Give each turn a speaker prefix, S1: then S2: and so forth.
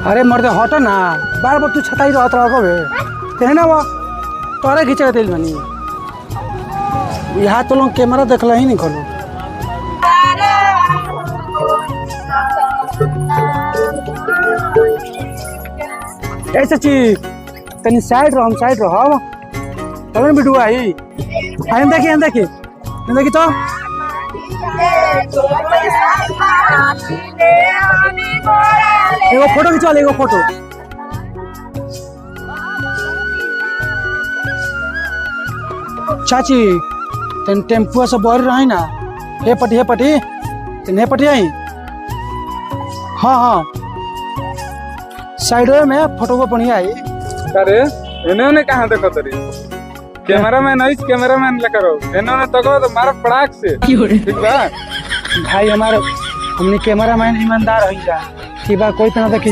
S1: अरे मर्द हट ना, बार बार तू छताई रहत रह कबे तेहे ना वो तोरे खींचे दिल बनी। यहाँ तो लोग कैमरा देखला ही नहीं खोलो। ए चाची तनी साइड रहो, हम साइड रहो तब ना वीडियो आई। देखी तो एगो फोटो खिंचवा, एगो फोटो। चाची तेन टेम्पो से बहरी रही ना, हे पटी तेन हे पटी आई। हाँ साइड में फोटो को बढ़िया आई।
S2: अरे इन्होंने कहाँ देखो तरी कैमरामैन है, कैमरामैन लेकर आओ। इन्होंने तो कहो तो मारा पड़ाक से ठीक बा
S1: भाई। हमारे हमने कैमरामैन ईमानदार हो जा कि बा कोई तरह